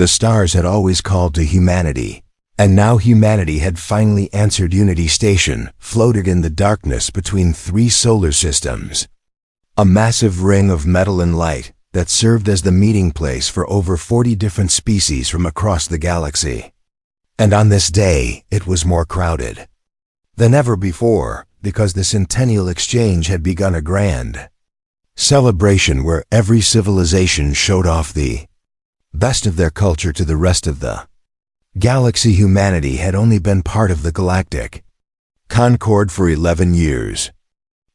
The stars had always called to humanity, and now humanity had finally answered. Unity Station floated in the darkness between 3 solar systems, a massive ring of metal and light that served as the meeting place for over 40 different species from across the galaxy. And on this day, it was more crowded than ever before, because the Centennial Exchange had begun, a grand celebration where every civilization showed off the best of their culture to the rest of the galaxy. Humanity had only been part of the Galactic Concord for 11 years,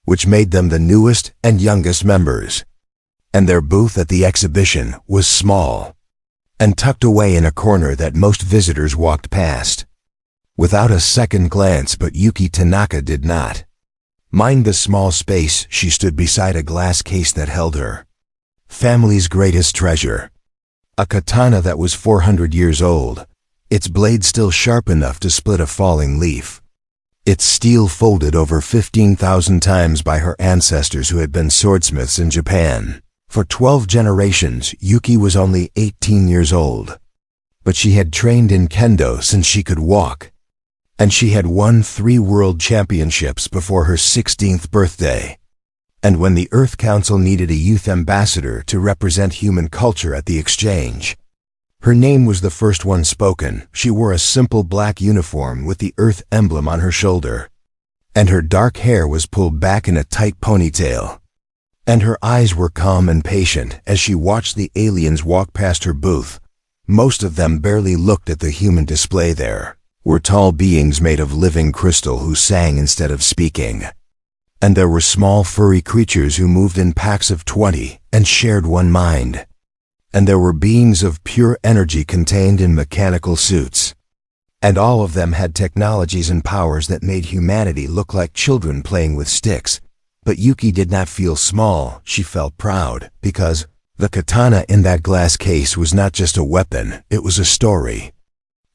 which made them the newest and youngest members, and their booth at the exhibition was small and tucked away in a corner that most visitors walked past without a second glance. But Yuki Tanaka did not mind the small space. She stood beside a glass case that held her family's greatest treasure, a katana that was 400 years old, its blade still sharp enough to split a falling leaf, its steel folded over 15,000 times by her ancestors who had been swordsmiths in Japan. For 12 generations, Yuki was only 18 years old, but she had trained in kendo since she could walk, and she had won 3 world championships before her 16th birthday. And when the Earth Council needed a youth ambassador to represent human culture at the exchange, her name was the first one spoken. She wore a simple black uniform with the Earth emblem on her shoulder, and her dark hair was pulled back in a tight ponytail, and her eyes were calm and patient as she watched the aliens walk past her booth. Most of them barely looked at the human display. There were tall beings made of living crystal who sang instead of speaking, and there were small furry creatures who moved in packs of 20 and shared one mind, and there were beings of pure energy contained in mechanical suits, and all of them had technologies and powers that made humanity look like children playing with sticks. But Yuki did not feel small. She felt proud, because the katana in that glass case was not just a weapon, it was a story,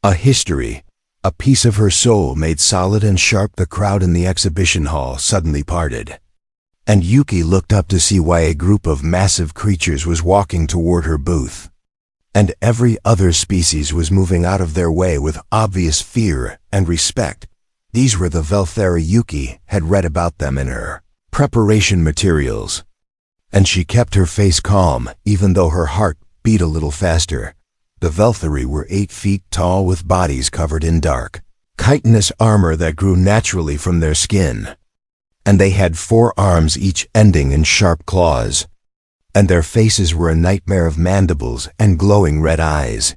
a history, a piece of her soul made solid and sharp. The crowd in the exhibition hall suddenly parted, and Yuki looked up to see why a group of massive creatures was walking toward her booth, and every other species was moving out of their way with obvious fear and respect. These were the Velthera. Yuki had read about them in her preparation materials, and she kept her face calm even though her heart beat a little faster. The Veltheri were 8 feet tall with bodies covered in dark, chitinous armor that grew naturally from their skin, and they had 4 arms each ending in sharp claws, and their faces were a nightmare of mandibles and glowing red eyes,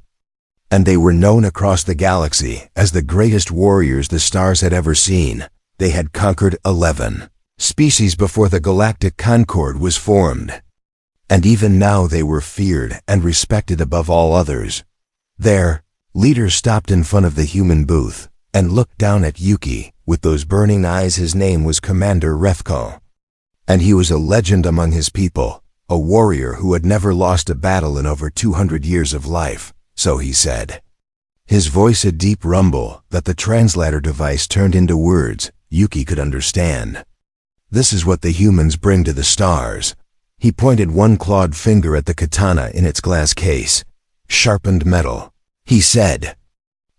and they were known across the galaxy as the greatest warriors the stars had ever seen. They had conquered 11 species before the Galactic Concord was formed, and even now they were feared and respected above all others. Their leader stopped in front of the human booth and looked down at Yuki with those burning eyes. His name was Commander Refko, and he was a legend among his people, a warrior who had never lost a battle in over 200 years of life, so he said, his voice a deep rumble that the translator device turned into words Yuki could understand. This is what the humans bring to the stars. He pointed one clawed finger at the katana in its glass case. Sharpened metal, he said.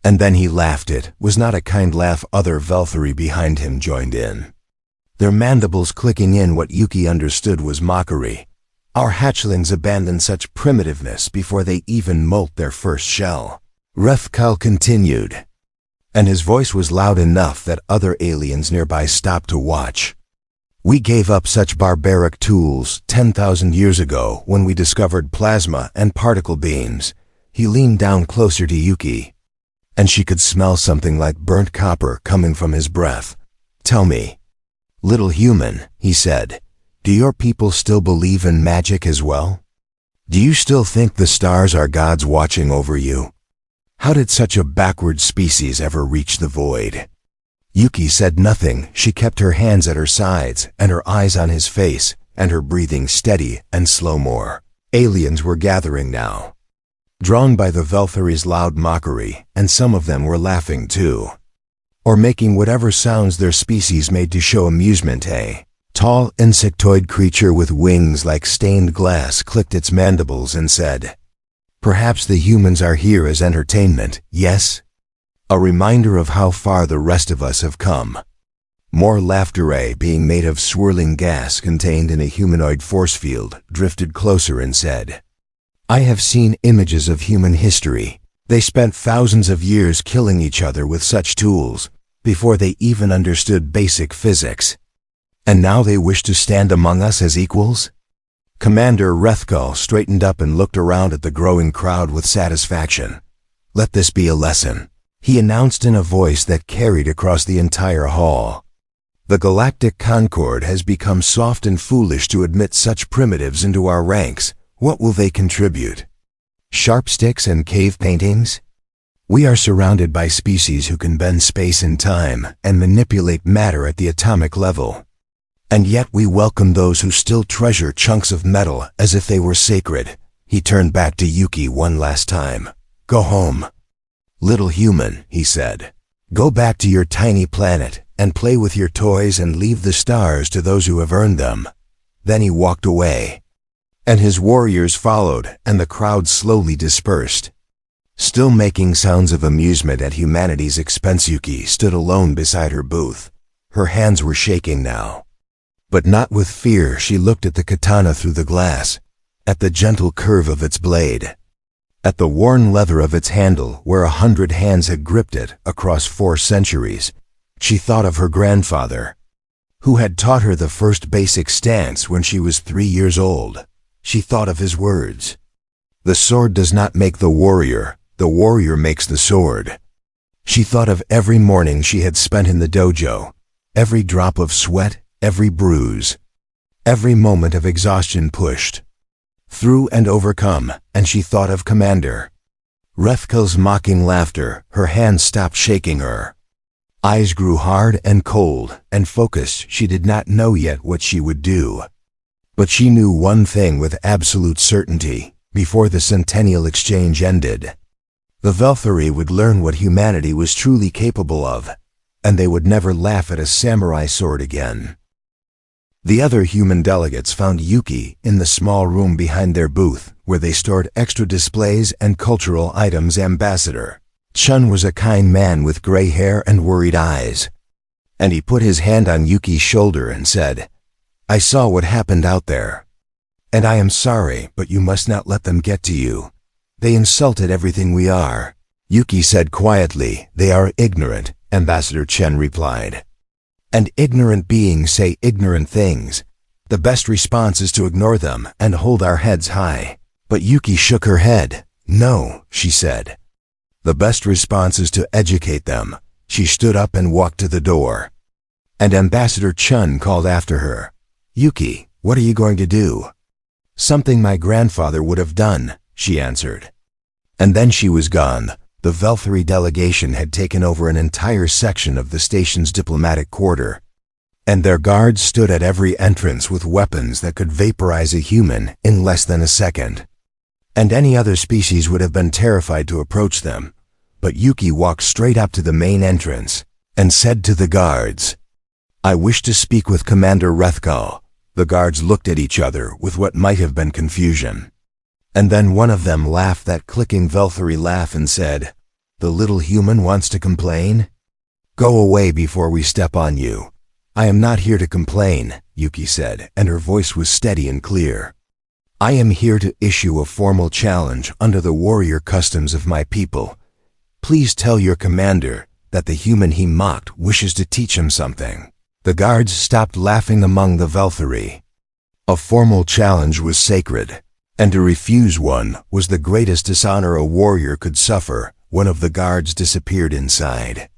And then he laughed. It was not a kind laugh. Other Veltheri behind him joined in, their mandibles clicking in. What Yuki understood was mockery. Our hatchlings abandoned such primitiveness before they even molt their first shell. Refkal continued, and his voice was loud enough that other aliens nearby stopped to watch. We gave up such barbaric tools 10,000 years ago when we discovered plasma and particle beams. He leaned down closer to Yuki, and she could smell something like burnt copper coming from his breath. Tell me, little human, he said, do your people still believe in magic as well? Do you still think the stars are gods watching over you? How did such a backward species ever reach the void? Yuki said nothing. She kept her hands at her sides and her eyes on his face, and her breathing steady and slow. More aliens were gathering now, drawn by the Veltheri's loud mockery, and some of them were laughing too, or making whatever sounds their species made to show amusement. A tall insectoid creature with wings like stained glass clicked its mandibles and said, Perhaps the humans are here as entertainment, yes? A reminder of how far the rest of us have come. More laughter, being made of swirling gas contained in a humanoid force field, drifted closer and said, I have seen images of human history. They spent thousands of years killing each other with such tools, before they even understood basic physics. And now they wish to stand among us as equals? Commander Rethkal straightened up and looked around at the growing crowd with satisfaction. Let this be a lesson, he announced in a voice that carried across the entire hall. The Galactic Concord has become soft and foolish to admit such primitives into our ranks. What will they contribute? Sharp sticks and cave paintings? We are surrounded by species who can bend space and time and manipulate matter at the atomic level. And yet we welcome those who still treasure chunks of metal as if they were sacred. He turned back to Yuki one last time. Go home. Little human, he said. Go back to your tiny planet and play with your toys and leave the stars to those who have earned them. Then he walked away. And his warriors followed, and the crowd slowly dispersed. Still making sounds of amusement at humanity's expense, Yuki stood alone beside her booth. Her hands were shaking now. But not with fear. She looked at the katana through the glass, at the gentle curve of its blade, at the worn leather of its handle where 100 hands had gripped it across 4 centuries. She thought of her grandfather, who had taught her the first basic stance when she was 3 years old. She thought of his words. The sword does not make the warrior makes the sword. She thought of every morning she had spent in the dojo, every drop of sweat, every bruise, every moment of exhaustion pushed through and overcome, and she thought of Commander Rethkal's mocking laughter. Her hands stopped shaking. Her eyes grew hard and cold and focused. She did not know yet what she would do. But she knew one thing with absolute certainty. Before the Centennial Exchange ended, the Velthari would learn what humanity was truly capable of, and they would never laugh at a samurai sword again. The other human delegates found Yuki in the small room behind their booth, where they stored extra displays and cultural items. Ambassador Chun was a kind man with gray hair and worried eyes, and he put his hand on Yuki's shoulder and said, I saw what happened out there, and I am sorry, but you must not let them get to you. They insulted everything we are. Yuki said quietly, They are ignorant, Ambassador Chen replied. And ignorant beings say ignorant things. The best response is to ignore them and hold our heads high. But Yuki shook her head. No, she said. The best response is to educate them. She stood up and walked to the door. And Ambassador Chun called after her. Yuki, what are you going to do? Something my grandfather would have done, she answered. And then she was gone. The Velthari delegation had taken over an entire section of the station's diplomatic quarter, and their guards stood at every entrance with weapons that could vaporize a human in less than a second. And any other species would have been terrified to approach them. But Yuki walked straight up to the main entrance and said to the guards, I wish to speak with Commander Rethkal. The guards looked at each other with what might have been confusion. And then one of them laughed that clicking Velthari laugh and said, The little human wants to complain? Go away before we step on you. I am not here to complain, Yuki said, and her voice was steady and clear. I am here to issue a formal challenge under the warrior customs of my people. Please tell your commander that the human he mocked wishes to teach him something. The guards stopped laughing among the Velthari. A formal challenge was sacred, and to refuse one was the greatest dishonor a warrior could suffer. One of the guards disappeared inside,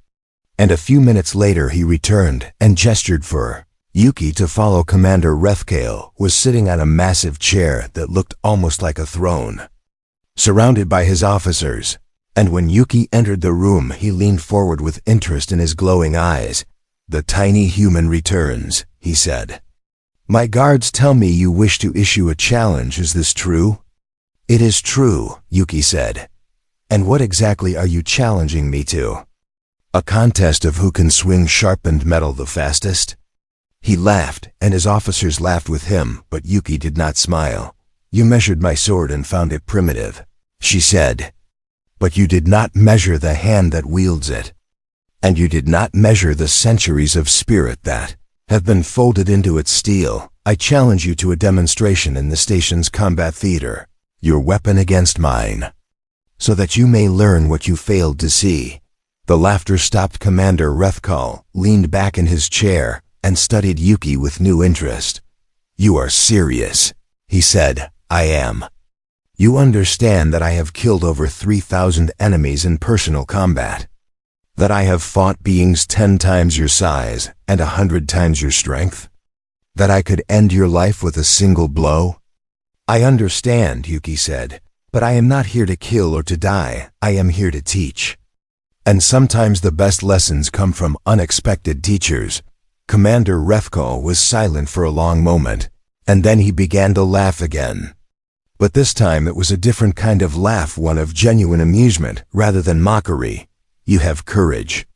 and a few minutes later he returned and gestured for Yuki to follow. Commander Rethkal was sitting on a massive chair that looked almost like a throne, surrounded by his officers, and when Yuki entered the room he leaned forward with interest in his glowing eyes. The tiny human returns, he said. My guards tell me you wish to issue a challenge. Is this true? It is true, Yuki said. And what exactly are you challenging me to? A contest of who can swing sharpened metal the fastest? He laughed, and his officers laughed with him, but Yuki did not smile. You measured my sword and found it primitive. she said. But you did not measure the hand that wields it. And you did not measure the centuries of spirit that have been folded into its steel. I challenge you to a demonstration in the station's combat theater, your weapon against mine, so that you may learn what you failed to see. The laughter stopped. Commander Rethkal leaned back in his chair and studied Yuki with new interest. You are serious, he said. I am. You understand that I have killed over 3,000 enemies in personal combat, that I have fought beings 10 times your size and 100 times your strength, that I could end your life with a single blow? I understand, Yuki said, but I am not here to kill or to die. I am here to teach. And sometimes the best lessons come from unexpected teachers. Commander Rethkal was silent for a long moment, and then he began to laugh again. But this time it was a different kind of laugh, one of genuine amusement rather than mockery. You have courage.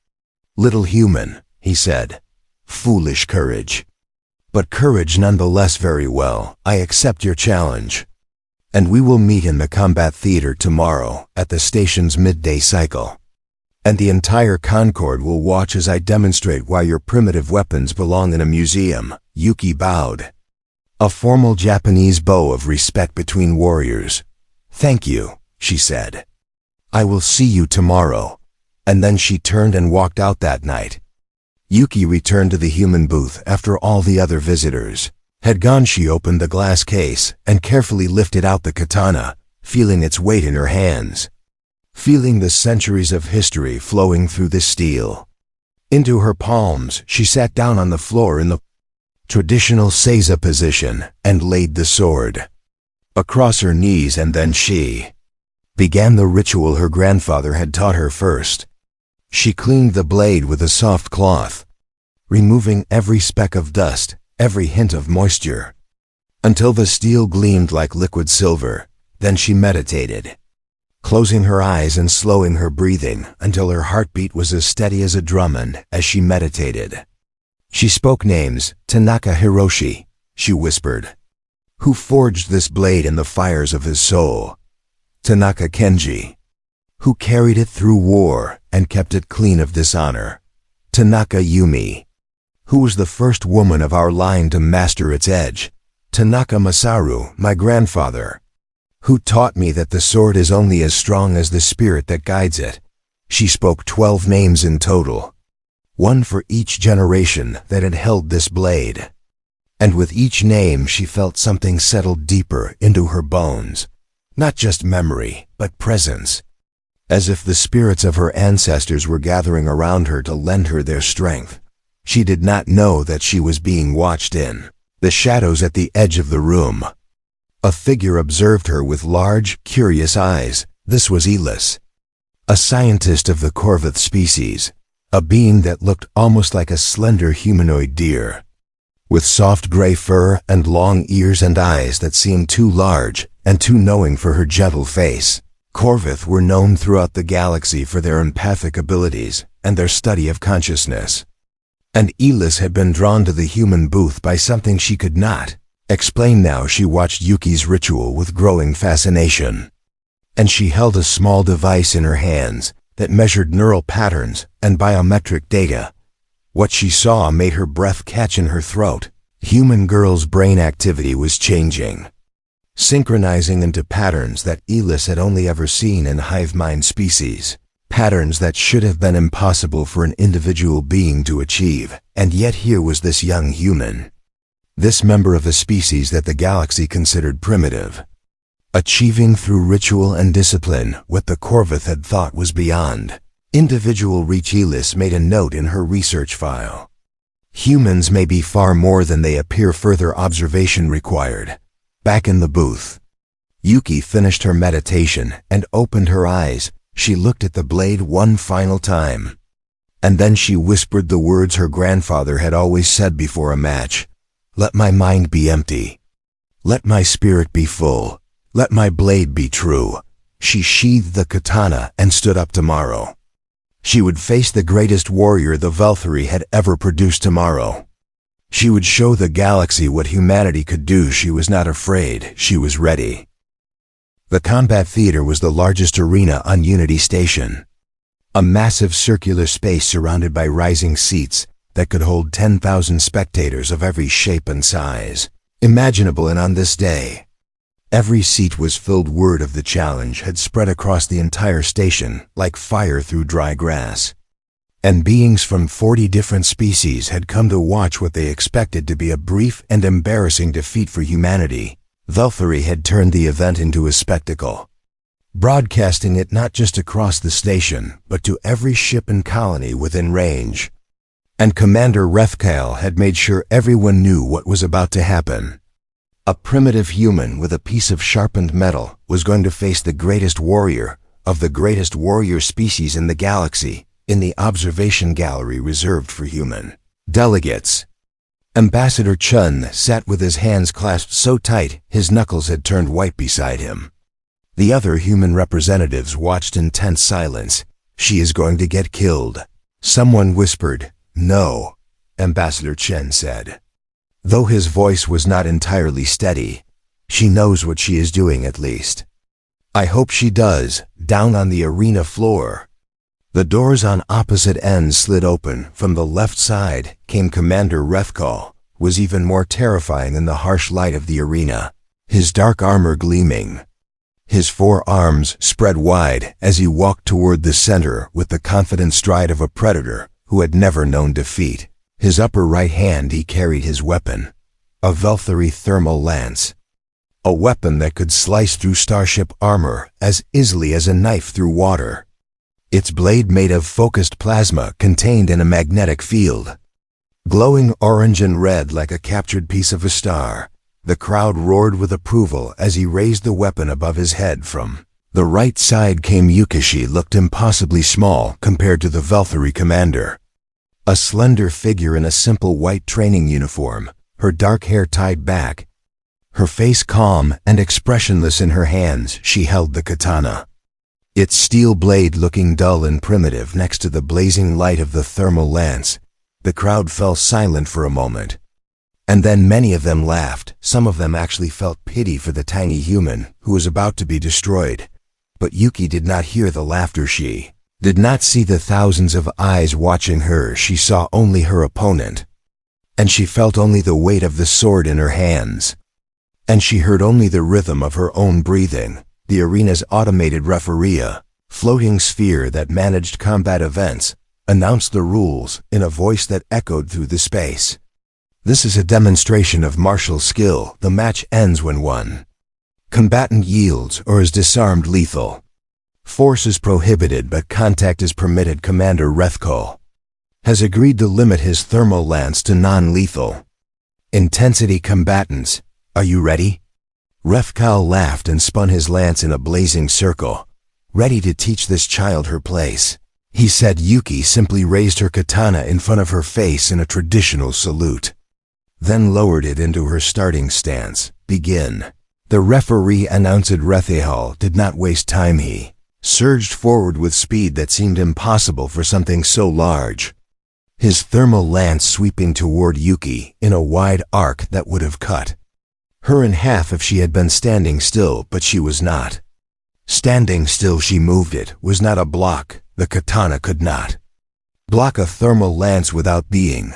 Little human, he said. Foolish courage. But courage nonetheless. Very well, I accept your challenge. And we will meet in the combat theater tomorrow at the station's midday cycle. And the entire Concord will watch as I demonstrate why your primitive weapons belong in a museum. Yuki bowed. A formal Japanese bow of respect between warriors. Thank you, she said. I will see you tomorrow. And then she turned and walked out that night. Yuki returned to the human booth after all the other visitors had gone. She opened the glass case and carefully lifted out the katana, feeling its weight in her hands, feeling the centuries of history flowing through the steel. Into her palms, she sat down on the floor in the traditional seiza position and laid the sword across her knees, and then she began the ritual her grandfather had taught her. First, she cleaned the blade with a soft cloth, removing every speck of dust, every hint of moisture, until the steel gleamed like liquid silver. Then she meditated, closing her eyes and slowing her breathing until her heartbeat was as steady as a drum. And as she meditated, she spoke names. Tanaka Hiroshi, she whispered, who forged this blade in the fires of his soul. Tanaka Kenji, who carried it through war and kept it clean of dishonor. Tanaka Yumi, who was the first woman of our line to master its edge. Tanaka Masaru, my grandfather, who taught me that the sword is only as strong as the spirit that guides it. She spoke 12 names in total, one for each generation that had held this blade. And with each name she felt something settle deeper into her bones, not just memory, but presence, as if the spirits of her ancestors were gathering around her to lend her their strength. She did not know that she was being watched in the shadows at the edge of the room. A figure observed her with large, curious eyes. This was Elis, a scientist of the Corvith species, a being that looked almost like a slender humanoid deer, with soft gray fur and long ears and eyes that seemed too large and too knowing for her gentle face. Corvith were known throughout the galaxy for their empathic abilities and their study of consciousness. And Elis had been drawn to the human booth by something she could not explain. Now she watched Yuki's ritual with growing fascination, and she held a small device in her hands that measured neural patterns and biometric data. What she saw made her breath catch in her throat. Human girl's brain activity was changing, synchronizing into patterns that Elis had only ever seen in hive mind species, patterns that should have been impossible for an individual being to achieve. And yet here was this young human, this member of a species that the galaxy considered primitive, achieving through ritual and discipline what the Corvith had thought was beyond individual reach. Elis made a note in her research file. Humans may be far more than they appear. Further observation required. Back in the booth, Yuki finished her meditation and opened her eyes. She looked at the blade one final time, and then she whispered the words her grandfather had always said before a match. Let my mind be empty. Let my spirit be full. Let my blade be true. She sheathed the katana and stood up. Tomorrow, she would face the greatest warrior the Valkyrie had ever produced. Tomorrow, she would show the galaxy what humanity could do. She was not afraid. She was ready. The combat theater was the largest arena on Unity Station. A massive circular space surrounded by rising seats that could hold 10,000 spectators of every shape and size imaginable, and on this day, every seat was filled. Word of the challenge had spread across the entire station like fire through dry grass, and beings from 40 different species had come to watch what they expected to be a brief and embarrassing defeat for humanity. Velthury had turned the event into a spectacle, broadcasting it not just across the station, but to every ship and colony within range. And Commander Rethkal had made sure everyone knew what was about to happen. A primitive human with a piece of sharpened metal was going to face the greatest warrior of the greatest warrior species in the galaxy in the observation gallery reserved for human delegates. Ambassador Chun sat with his hands clasped so tight his knuckles had turned white beside him. The other human representatives watched in tense silence. "She is going to get killed," someone whispered. "No," Ambassador Chen said, though his voice was not entirely steady. "She knows what she is doing, at least." "I hope she does." Down on the arena floor, the doors on opposite ends slid open. From the left side came Commander Rethkal, was even more terrifying in the harsh light of the arena, his dark armor gleaming. His 4 arms spread wide as he walked toward the center with the confident stride of a predator who had never known defeat. His upper right hand he carried his weapon, a Velthury thermal lance, a weapon that could slice through starship armor as easily as a knife through water. Its blade made of focused plasma contained in a magnetic field, glowing orange and red like a captured piece of a star. The crowd roared with approval as he raised the weapon above his head. From the right side came Yuki. She looked impossibly small compared to the Velthury commander. A slender figure in a simple white training uniform, her dark hair tied back, her face calm and expressionless. In her hands she held the katana, its steel blade looking dull and primitive next to the blazing light of the thermal lance. The crowd fell silent for a moment, and then many of them laughed. Some of them actually felt pity for the tiny human who was about to be destroyed. But Yuki did not hear the laughter. She did not see the thousands of eyes watching her. She saw only her opponent, and she felt only the weight of the sword in her hands, and she heard only the rhythm of her own breathing. The arena's automated referee, a floating sphere that managed combat events, announced the rules in a voice that echoed through the space. "This is a demonstration of martial skill. The match ends when one combatant yields or is disarmed. Lethal force is prohibited, but contact is permitted. Commander Rethkal has agreed to limit his thermal lance to non-lethal intensity. Combatants, are you ready?" Rethkal laughed and spun his lance in a blazing circle. "Ready to teach this child her place," he said. Yuki simply raised her katana in front of her face in a traditional salute, then lowered it into her starting stance. "Begin." The referee announced. Rethkal did not waste time. He surged forward with speed that seemed impossible for something so large, his thermal lance sweeping toward Yuki in a wide arc that would have cut her in half if she had been standing still. But she was not standing still. She moved. It was not a block. The katana could not block a thermal lance without being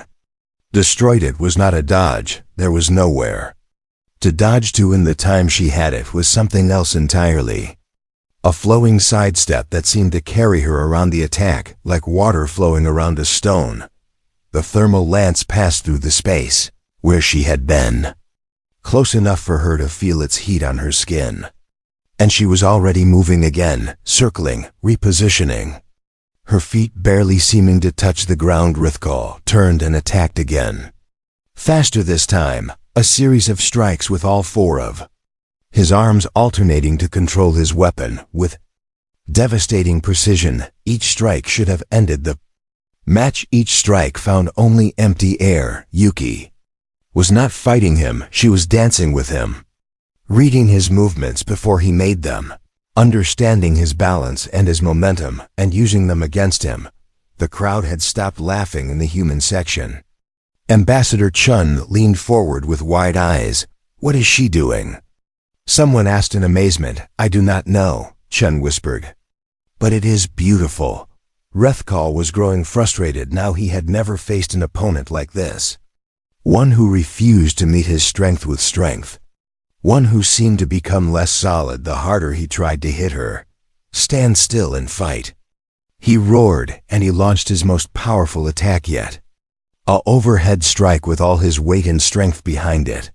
destroyed. It was not a dodge. There was nowhere to dodge to. In the time she had, it was something else entirely. A flowing sidestep that seemed to carry her around the attack like water flowing around a stone. The thermal lance passed through the space where she had been, close enough for her to feel its heat on her skin. And she was already moving again, circling, repositioning, her feet barely seeming to touch the ground. Rethkal turned and attacked again. Faster this time, a series of strikes with all 4 of his arms alternating to control his weapon with devastating precision. Each strike should have ended the match. Each strike found only empty air. Yuki was not fighting him. She was dancing with him, reading his movements before he made them, understanding his balance and his momentum, and using them against him. The crowd had stopped laughing in the human section. Ambassador Chun leaned forward with wide eyes. "What is she doing?" Someone asked in amazement. I do not know, Chun whispered. But it is beautiful. Rethkal was growing frustrated now. He had never faced an opponent like this. One who refused to meet his strength with strength. One who seemed to become less solid the harder he tried to hit her. Stand still and fight. He roared, and he launched his most powerful attack yet. A overhead strike with all his weight and strength behind it.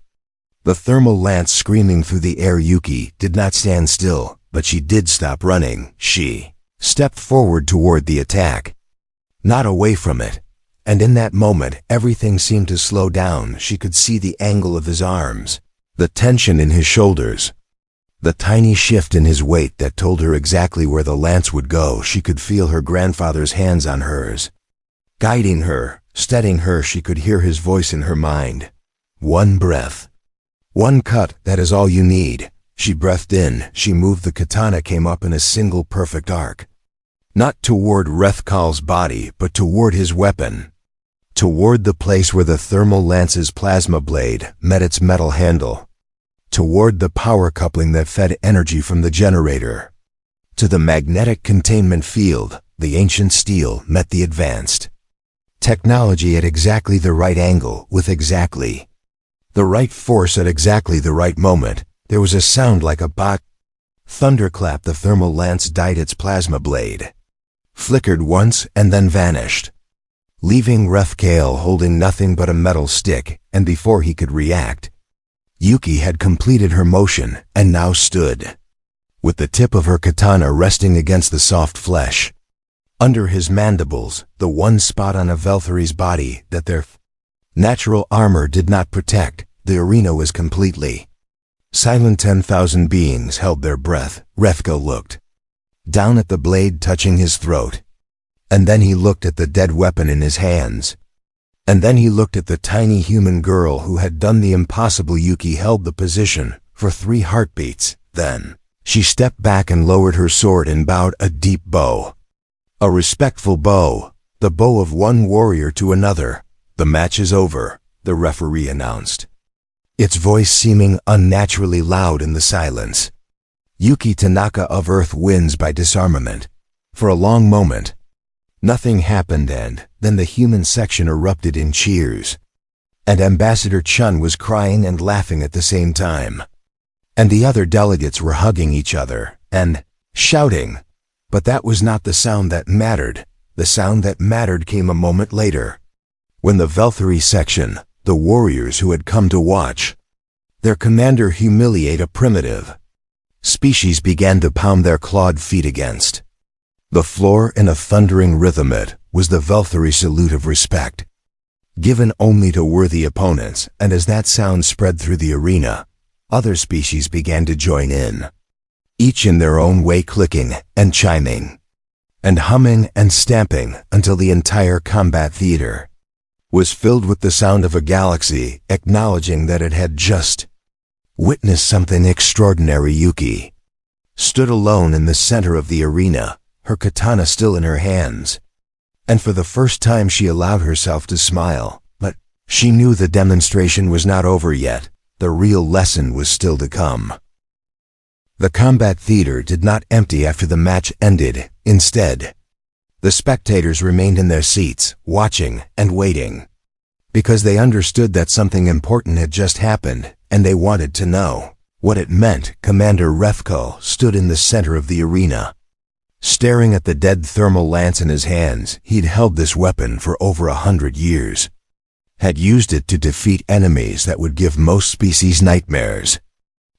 The thermal lance screaming through the air. Yuki did not stand still, but she did stop running. She stepped forward toward the attack, not away from it. And in that moment, everything seemed to slow down. She could see the angle of his arms, the tension in his shoulders, the tiny shift in his weight that told her exactly where the lance would go. She could feel her grandfather's hands on hers, guiding her, steadying her. She could hear his voice in her mind. One breath. One cut, that is all you need. She breathed in. She moved. The katana came up in a single perfect arc. Not toward Rethkal's body, but toward his weapon. Toward the place where the thermal lance's plasma blade met its metal handle. Toward the power coupling that fed energy from the generator. To the magnetic containment field, the ancient steel met the advanced technology at exactly the right angle, with exactly the right force at exactly the right moment. There was a sound like a thunderclap. The thermal lance dyed its plasma blade, flickered once and then vanished, leaving Rethkal holding nothing but a metal stick. And before he could react, Yuki had completed her motion and now stood, with the tip of her katana resting against the soft flesh. Under his mandibles, the one spot on a Velthari's body that their natural armor did not protect. The arena was completely silent. 10,000 beings held their breath. Rethkal looked down at the blade touching his throat. And then he looked at the dead weapon in his hands. And then he looked at the tiny human girl who had done the impossible. Yuki held the position for 3 heartbeats. Then she stepped back and lowered her sword and bowed. A deep bow. A respectful bow. The bow of one warrior to another. The match is over, the referee announced, its voice seeming unnaturally loud in the silence. Yuki Tanaka of Earth wins by disarmament. For a long moment, nothing happened, and then the human section erupted in cheers. And Ambassador Chun was crying and laughing at the same time. And the other delegates were hugging each other and shouting. But that was not the sound that mattered. The sound that mattered came a moment later, when the Velthari section, the warriors who had come to watch their commander humiliate a primitive species, began to pound their clawed feet against the floor in a thundering rhythm. It was the Velthari salute of respect, given only to worthy opponents. And as that sound spread through the arena, other species began to join in, each in their own way, clicking and chiming and humming and stamping until the entire combat theater was filled with the sound of a galaxy acknowledging that it had just witnessed something extraordinary. Yuki stood alone in the center of the arena, her katana still in her hands. And for the first time she allowed herself to smile. But she knew the demonstration was not over yet. The real lesson was still to come. The combat theater did not empty after the match ended. Instead, the spectators remained in their seats, watching and waiting, because they understood that something important had just happened, and they wanted to know what it meant. Commander Rethkal stood in the center of the arena, staring at the dead thermal lance in his hands. He'd held this weapon for over 100 years, had used it to defeat enemies that would give most species nightmares,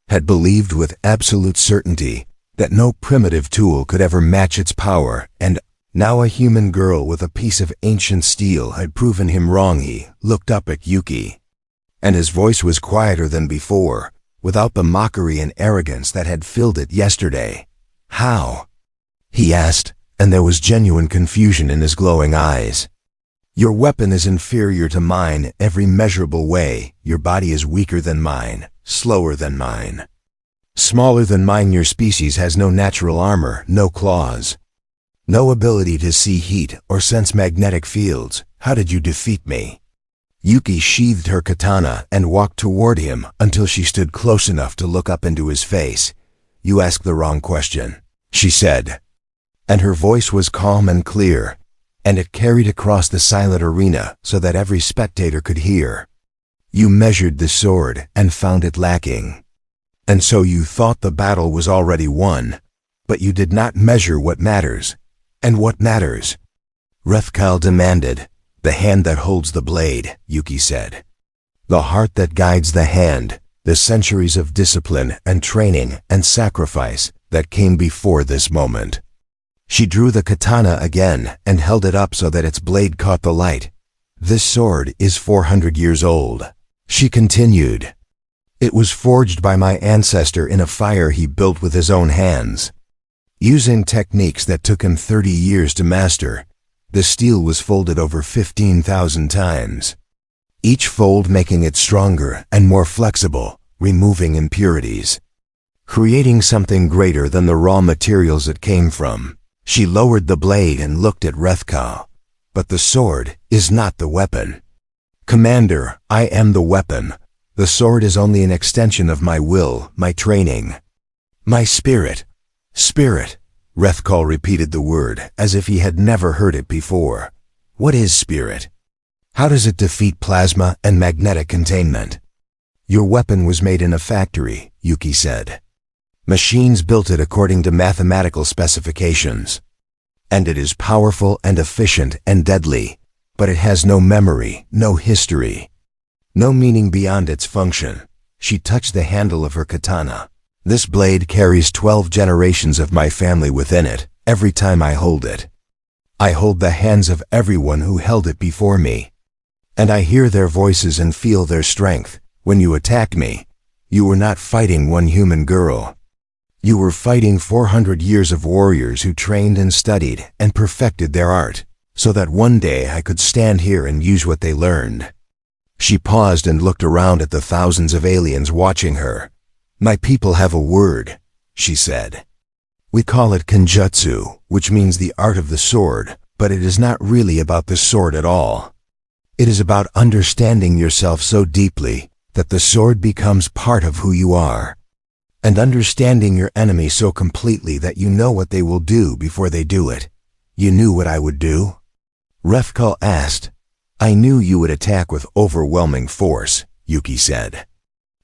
had believed with absolute certainty that no primitive tool could ever match its power, and now a human girl with a piece of ancient steel had proven him wrong. He looked up at Yuki, and his voice was quieter than before, without the mockery and arrogance that had filled it yesterday. How? He asked, and there was genuine confusion in his glowing eyes. Your weapon is inferior to mine every measurable way. Your body is weaker than mine, slower than mine, smaller than mine. Your species has no natural armor, no claws, no ability to see heat or sense magnetic fields. How did you defeat me? Yuki sheathed her katana and walked toward him until she stood close enough to look up into his face. "You asked the wrong question," she said. And her voice was calm and clear, and it carried across the silent arena so that every spectator could hear. "You measured the sword and found it lacking. And so you thought the battle was already won, but you did not measure what matters. And what matters?" Rethkal demanded. "The hand that holds the blade," Yuki said. "The heart that guides the hand, the centuries of discipline and training and sacrifice that came before this moment." She drew the katana again and held it up so that its blade caught the light. "This sword is 400 years old," she continued. "It was forged by my ancestor in a fire he built with his own hands. Using techniques that took him 30 years to master, the steel was folded over 15,000 times, each fold making it stronger and more flexible, removing impurities, creating something greater than the raw materials it came from." She lowered the blade and looked at Rethkal. "But the sword is not the weapon." "Commander, I am the weapon. The sword is only an extension of my will, my training, my spirit." "Spirit," Rethkal repeated the word as if he had never heard it before. "What is spirit? How does it defeat plasma and magnetic containment?" "Your weapon was made in a factory," Yuki said. "Machines built it according to mathematical specifications. And it is powerful and efficient and deadly, but it has no memory, no history, no meaning beyond its function." She touched the handle of her katana. "This blade carries 12 generations of my family within it, every time I hold it. I hold the hands of everyone who held it before me. And I hear their voices and feel their strength. When you attacked me, you were not fighting one human girl. You were fighting 400 years of warriors who trained and studied and perfected their art, so that one day I could stand here and use what they learned." She paused and looked around at the thousands of aliens watching her. "My people have a word," she said. "We call it kenjutsu, which means the art of the sword, but it is not really about the sword at all. It is about understanding yourself so deeply that the sword becomes part of who you are, and understanding your enemy so completely that you know what they will do before they do it." "You knew what I would do?" Rethkal asked. "I knew you would attack with overwhelming force," Yuki said.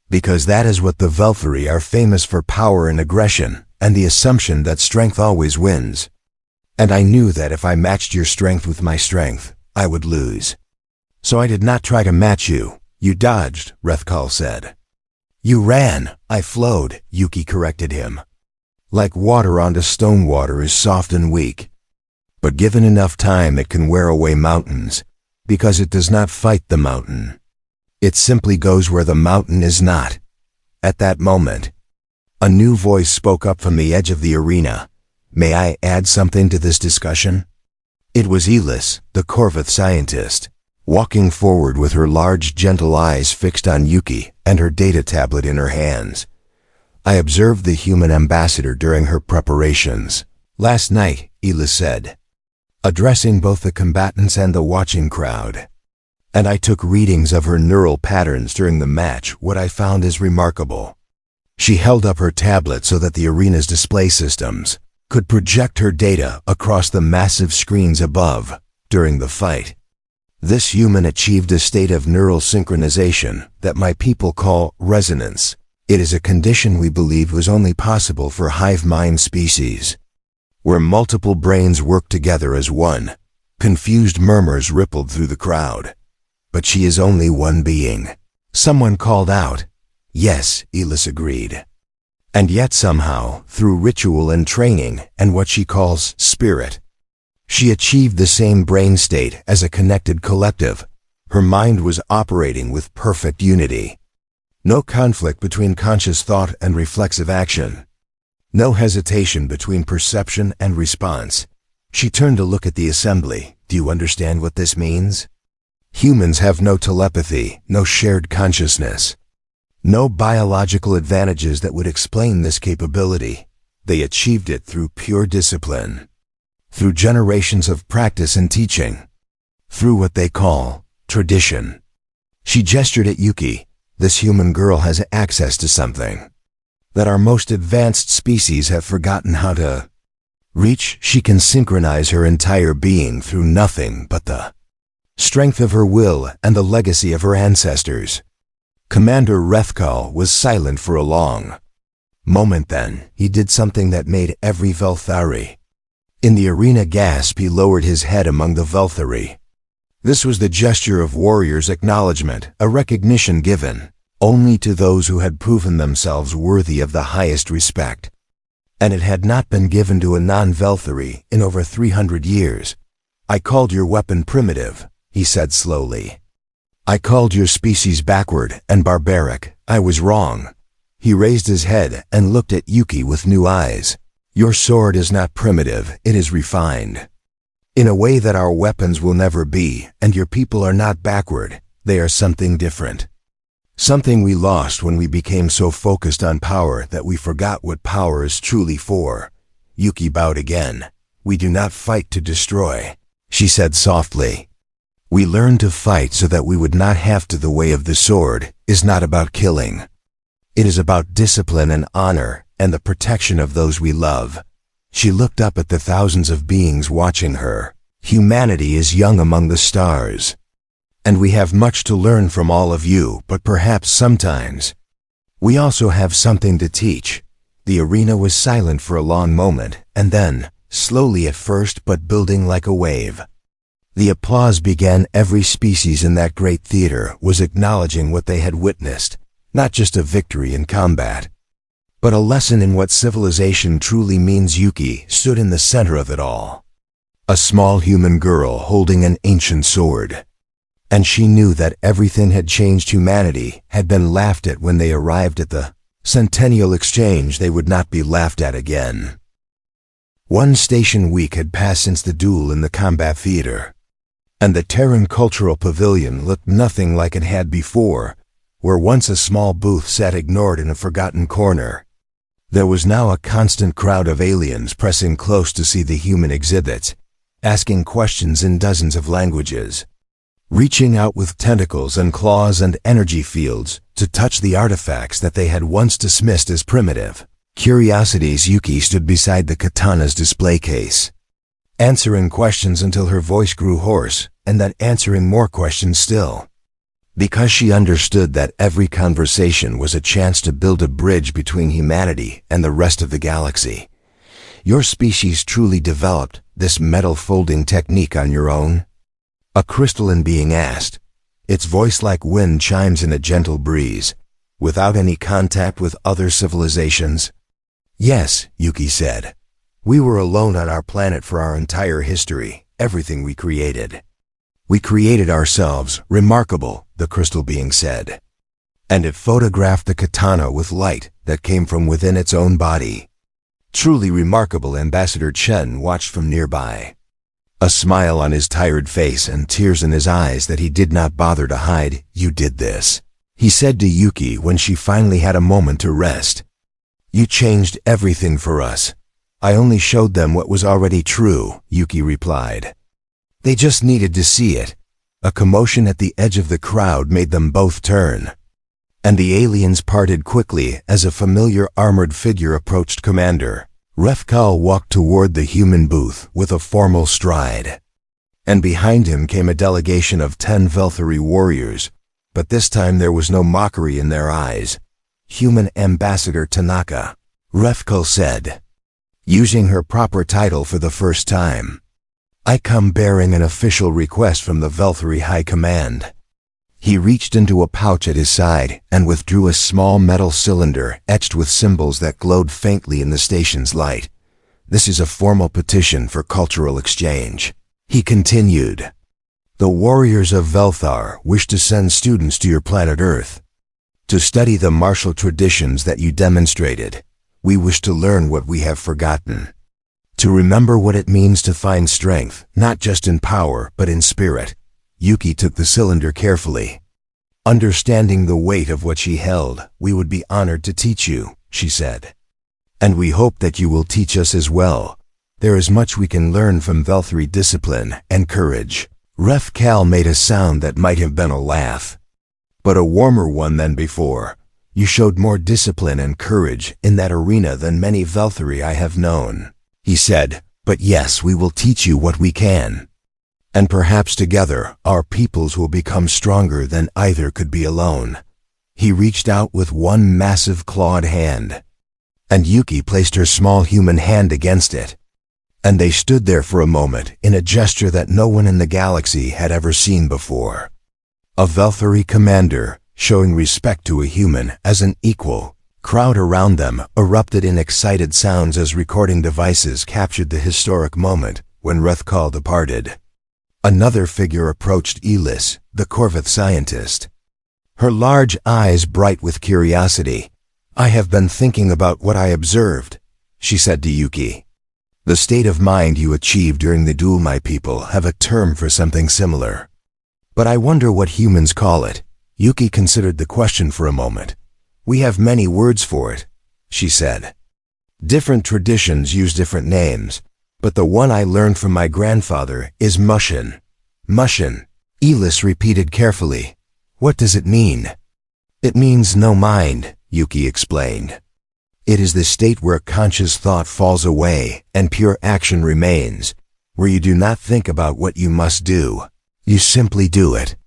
"Because that is what the Velthari are famous for, power and aggression, and the assumption that strength always wins. And I knew that if I matched your strength with my strength, I would lose. So I did not try to match you. You dodged," Rethkal said. "You ran. I flowed," Yuki corrected him. "Like water onto stone, water is soft and weak. But given enough time it can wear away mountains, because it does not fight the mountain. It simply goes where the mountain is not." At that moment, a new voice spoke up from the edge of the arena. "May I add something to this discussion?" It was Elis, the Korvath scientist, walking forward with her large, gentle eyes fixed on Yuki and her data tablet in her hands. "I observed the human ambassador during her preparations last night," Elis said, addressing both the combatants and the watching crowd. "And I took readings of her neural patterns during the match. What I found is remarkable." She held up her tablet so that the arena's display systems could project her data across the massive screens above during the fight. "This human achieved a state of neural synchronization that my people call resonance. It is a condition we believe was only possible for hive mind species, where multiple brains work together as one." Confused murmurs rippled through the crowd. "But she is only one being," someone called out. "Yes," Elis agreed. "And yet somehow, through ritual and training and what she calls spirit, she achieved the same brain state as a connected collective. Her mind was operating with perfect unity. No conflict between conscious thought and reflexive action. No hesitation between perception and response." She turned to look at the assembly. "Do you understand what this means? Humans have no telepathy, no shared consciousness, no biological advantages that would explain this capability. They achieved it through pure discipline, through generations of practice and teaching, through what they call tradition." She gestured at Yuki. This human girl has access to something that our most advanced species have forgotten how to reach. She can synchronize her entire being through nothing but the strength of her will and the legacy of her ancestors. Commander Rethkal was silent for a long moment. Then he did something that made every Velthari in the arena gasp. He lowered his head among the Velthari. This was the gesture of warriors' acknowledgement, a recognition given only to those who had proven themselves worthy of the highest respect. And it had not been given to a non-Velthari in over 300 years. I called your weapon primitive, he said slowly. I called your species backward and barbaric. I was wrong. He raised his head and looked at Yuki with new eyes. Your sword is not primitive, it is refined. In a way that our weapons will never be, and your people are not backward, they are something different. Something we lost when we became so focused on power that we forgot what power is truly for. Yuki bowed again. We do not fight to destroy, she said softly. We learn to fight so that we would not have to. The way of the sword is not about killing. It is about discipline and honor and the protection of those we love. She looked up at the thousands of beings watching her. Humanity is young among the stars. And we have much to learn from all of you, but perhaps sometimes we also have something to teach. The arena was silent for a long moment, and then, slowly at first but building like a wave, the applause began. Every species in that great theater was acknowledging what they had witnessed, not just a victory in combat, but a lesson in what civilization truly means. Yuki stood in the center of it all, a small human girl holding an ancient sword. And she knew that everything had changed. Humanity had been laughed at when they arrived at the Centennial Exchange. They would not be laughed at again. One station week had passed since the duel in the combat theater, and the Terran Cultural Pavilion looked nothing like it had before. Where once a small booth sat ignored in a forgotten corner, there was now a constant crowd of aliens pressing close to see the human exhibits, asking questions in dozens of languages, reaching out with tentacles and claws and energy fields to touch the artifacts that they had once dismissed as primitive curiosities. Yuki stood beside the katana's display case, answering questions until her voice grew hoarse, and then answering more questions still, because she understood that every conversation was a chance to build a bridge between humanity and the rest of the galaxy. Your species truly developed this metal folding technique on your own? A crystalline being asked, its voice like wind chimes in a gentle breeze, without any contact with other civilizations. Yes, Yuki said. We were alone on our planet for our entire history, everything we created. We created ourselves, remarkable, the crystal being said. And it photographed the katana with light that came from within its own body. Truly remarkable. Ambassador Chen watched from nearby, a smile on his tired face and tears in his eyes that he did not bother to hide. You did this, he said to Yuki when she finally had a moment to rest. You changed everything for us. I only showed them what was already true, Yuki replied. They just needed to see it. A commotion at the edge of the crowd made them both turn, and the aliens parted quickly as a familiar armored figure approached. Commander Rethkal walked toward the human booth with a formal stride, and behind him came a delegation of 10 Velthari warriors, but this time there was no mockery in their eyes. Human Ambassador Tanaka, Rethkal said, using her proper title for the first time. I come bearing an official request from the Velthari High Command. He reached into a pouch at his side and withdrew a small metal cylinder etched with symbols that glowed faintly in the station's light. This is a formal petition for cultural exchange, he continued. The warriors of Velthar wish to send students to your planet Earth to study the martial traditions that you demonstrated. We wish to learn what we have forgotten, to remember what it means to find strength, not just in power, but in spirit. Yuki took the cylinder carefully. Understanding the weight of what she held, we would be honored to teach you, she said. And we hope that you will teach us as well. There is much we can learn from Velthari discipline and courage. Rethkal made a sound that might have been a laugh. but a warmer one than before. You showed more discipline and courage in that arena than many Velthari I have known," he said. "But yes, we will teach you what we can. And perhaps together, our peoples will become stronger than either could be alone." He reached out with one massive clawed hand, and Yuki placed her small human hand against it. And they stood there for a moment in a gesture that no one in the galaxy had ever seen before. A Velthari commander showing respect to a human as an equal. Crowd around them erupted in excited sounds as recording devices captured the historic moment when Rethkal departed. Another figure approached Elis, the Corvith scientist, her large eyes bright with curiosity. "I have been thinking about what I observed," she said to Yuki. "The state of mind you achieved during the duel, my people have a term for something similar. But I wonder what humans call it." Yuki considered the question for a moment. "We have many words for it," she said. "Different traditions use different names, but the one I learned from my grandfather is Mushin." "Mushin," Elis repeated carefully. "What does it mean?" "It means no mind," Yuki explained. "It is the state where conscious thought falls away and pure action remains, where you do not think about what you must do. You simply do it.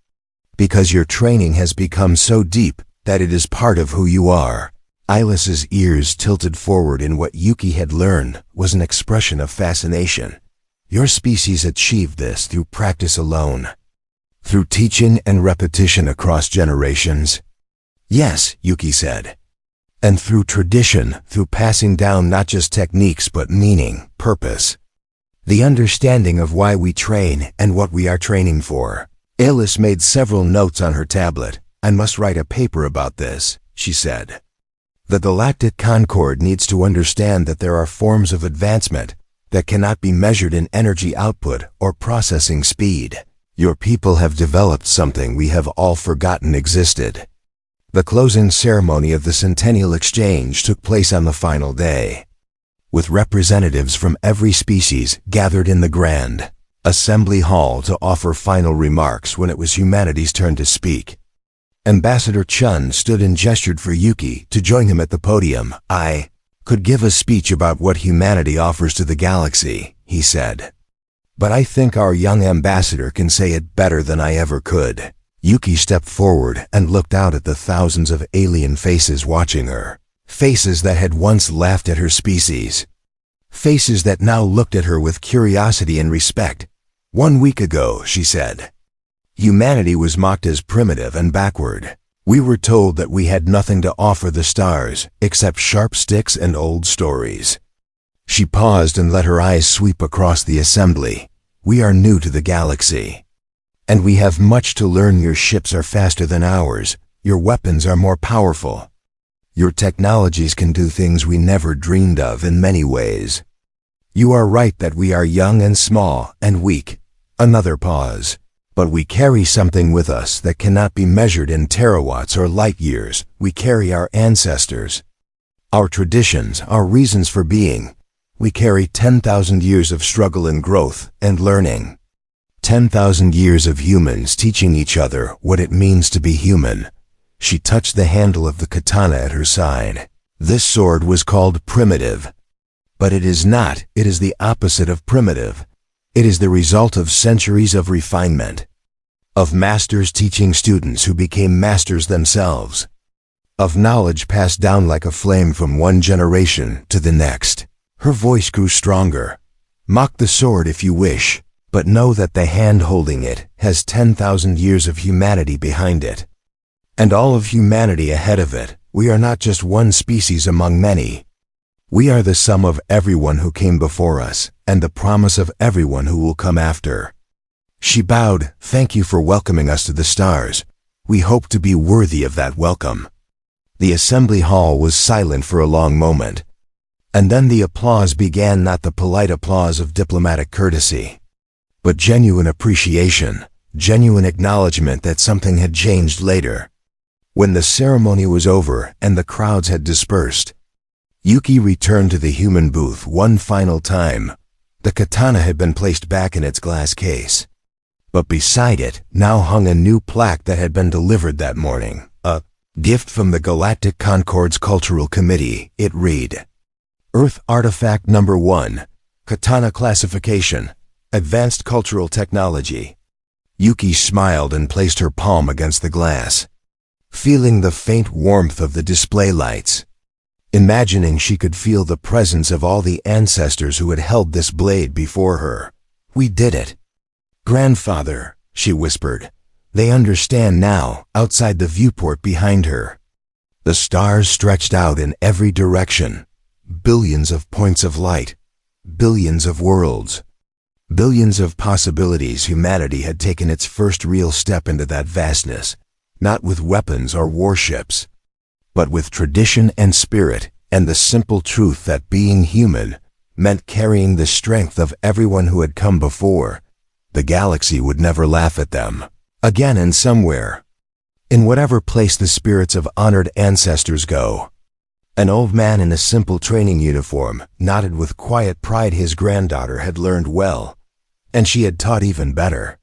Because your training has become so deep that it is part of who you are." Elis's ears tilted forward in what Yuki had learned was an expression of fascination. "Your species achieved this through practice alone, through teaching and repetition across generations?" "Yes," Yuki said. "And through tradition, through passing down not just techniques but meaning, purpose. The understanding of why we train and what we are training for." Elis made several notes on her tablet. "I must write a paper about this," she said. "The Galactic Concord needs to understand that there are forms of advancement that cannot be measured in energy output or processing speed. Your people have developed something we have all forgotten existed." The closing ceremony of the Centennial Exchange took place on the final day, with representatives from every species gathered in the Grand Assembly Hall to offer final remarks when it was humanity's turn to speak. Ambassador Chun stood and gestured for Yuki to join him at the podium. "I could give a speech about what humanity offers to the galaxy," he said. "But I think our young ambassador can say it better than I ever could." Yuki stepped forward and looked out at the thousands of alien faces watching her. Faces that had once laughed at her species. Faces that now looked at her with curiosity and respect. "1 week ago," she said, "humanity was mocked as primitive and backward. We were told that we had nothing to offer the stars except sharp sticks and old stories." She paused and let her eyes sweep across the assembly. "We are new to the galaxy, and we have much to learn. Your ships are faster than ours. Your weapons are more powerful. Your technologies can do things we never dreamed of in many ways. You are right that we are young and small and weak." Another pause. "But we carry something with us that cannot be measured in terawatts or light years. We carry our ancestors, our traditions, our reasons for being. We carry 10,000 years of struggle and growth and learning. 10,000 years of humans teaching each other what it means to be human." She touched the handle of the katana at her side. "This sword was called primitive. But it is not. It is the opposite of primitive. It is the result of centuries of refinement, of masters teaching students who became masters themselves, of knowledge passed down like a flame from one generation to the next." Her voice grew stronger. "Mock the sword if you wish, but know that the hand holding it has 10,000 years of humanity behind it, and all of humanity ahead of it. We are not just one species among many. We are the sum of everyone who came before us, and the promise of everyone who will come after." She bowed. "Thank you for welcoming us to the stars. We hope to be worthy of that welcome." The assembly hall was silent for a long moment, and then the applause began, not the polite applause of diplomatic courtesy, but genuine appreciation, genuine acknowledgement that something had changed later. When the ceremony was over and the crowds had dispersed, Yuki returned to the human booth one final time. The katana had been placed back in its glass case. But beside it now hung a new plaque that had been delivered that morning. A gift from the Galactic Concord's Cultural Committee. It read, Earth Artifact Number 1, Katana Classification, Advanced Cultural Technology. Yuki smiled and placed her palm against the glass, feeling the faint warmth of the display lights, imagining she could feel the presence of all the ancestors who had held this blade before her. We did it. Grandfather, she whispered. They understand now, outside the viewport behind her. The stars stretched out in every direction. Billions of points of light. Billions of worlds. Billions of possibilities. Humanity had taken its first real step into that vastness, not with weapons or warships, but with tradition and spirit, and the simple truth that being human meant carrying the strength of everyone who had come before. The galaxy would never laugh at them again. And somewhere, in whatever place the spirits of honored ancestors go, an old man in a simple training uniform nodded with quiet pride. His granddaughter had learned well, and she had taught even better.